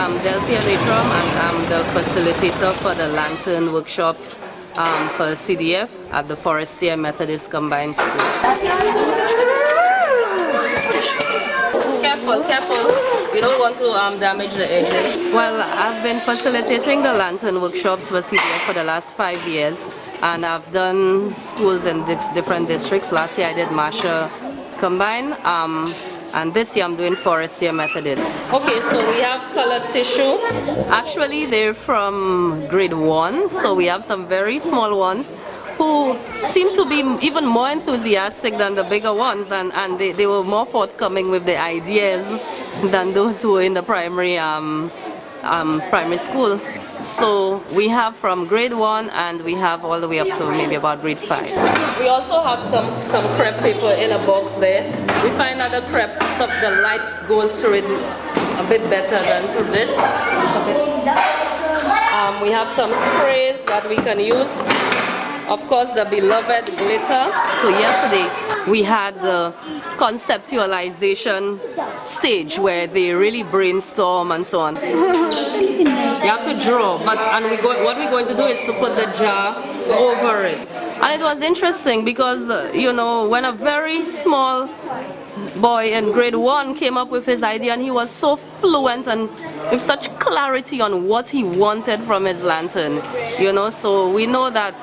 I'm Delphia Latrom, and I'm the facilitator for the lantern workshop for CDF at the Forestiere Methodist Combined School. Careful, careful. You don't want to damage the edges. Well, I've been facilitating the lantern workshops for CDF for the last 5 years, and I've done schools in different districts. Last year I did Masha Combined, and this year I'm doing Forestiere Methodist. Okay, so we have colored tissue. Actually, they're from grade 1, so we have some very small ones who seem to be even more enthusiastic than the bigger ones, and they were more forthcoming with the ideas than those who were in the primary school. So we have from grade 1, and we have all the way up to maybe about grade 5. We also have some crepe paper in a box there. We find that the crepe, the light goes through it a bit better than through this. We have some sprays that we can use. Of course, the beloved glitter. So yesterday we had the conceptualization stage where they really brainstorm and so on. You have to draw, but what we're going to do is to put the jar over it. And it was interesting because, you know, when a very small boy in grade 1 came up with his idea, and he was so fluent and with such clarity on what he wanted from his lantern, you know, so we know that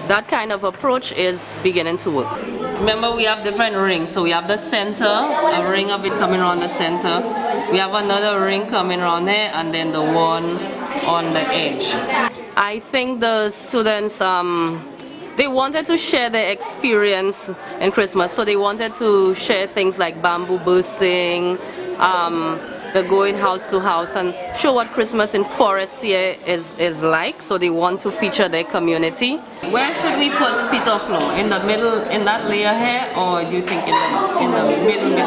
that kind of approach is beginning to work. Remember, we have different rings. So we have the center, a ring of it coming around the center. We have another ring coming around here, and then the one on the edge. I think the students, they wanted to share their experience in Christmas. So they wanted to share things like bamboo bursting, the going house to house, and show what Christmas in Forestiere is like. So they want to feature their community. Where should we put Peter Flow? In the middle, in that layer here, or do you think in the middle? The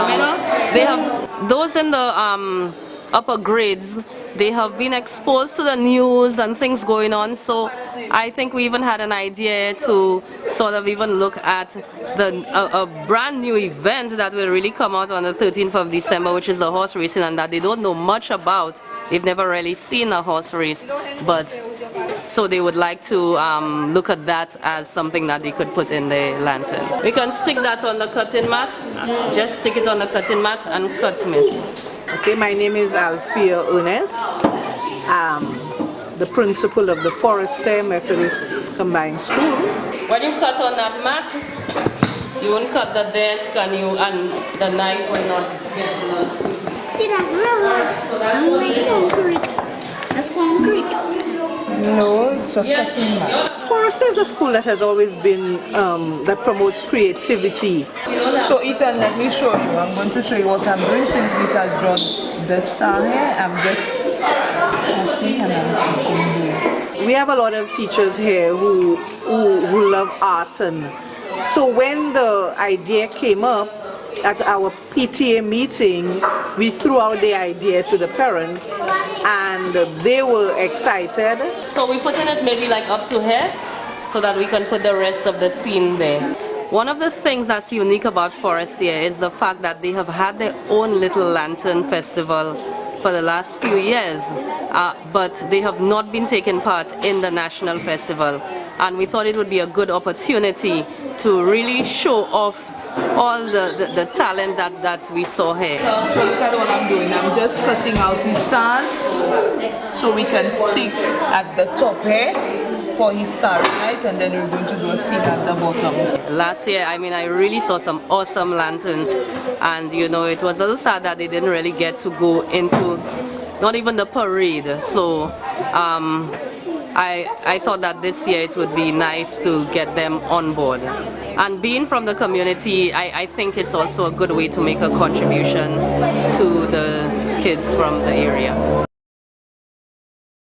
middle? They have those in the upper grades. They have been exposed to the news and things going on, so I think we even had an idea to sort of even look at a brand new event that will really come out on the 13th of December, which is the horse racing, and that they don't know much about. They've never really seen a horse race, but so they would like to look at that as something that they could put in the lantern. We can stick that on the cutting mat. Just stick it on the cutting mat and cut, miss. Okay, my name is Althea Unes. The principal of the Forestiere Methodist Combined School. When you cut on that mat, you won't cut the desk, and the knife will not get loose. See that concrete? That's concrete. No, it's a cutting mat. Forestiere is a school that has always been, that promotes creativity. So Ethan, let me show you. I'm going to show you what I'm doing since Lisa's drawn the star here. I'm just pushing and I'm pushing. We have a lot of teachers here who love art, and so when the idea came up at our PTA meeting, we threw out the idea to the parents, and they were excited. So we're putting it maybe like up to here, so that we can put the rest of the scene there. One of the things that's unique about Forestiere is the fact that they have had their own little lantern festival for the last few years, but they have not been taking part in the national festival. And we thought it would be a good opportunity to really show off all the talent that we saw here. So look at what I'm doing. I'm just cutting out his stars so we can stick at the top here for his star, right? And then we're going to do a seed at the bottom. Last year, I mean, I really saw some awesome lanterns, and you know, it was a little sad that they didn't really get to go into not even the parade. So I thought that this year it would be nice to get them on board. And being from the community, I think it's also a good way to make a contribution to the kids from the area.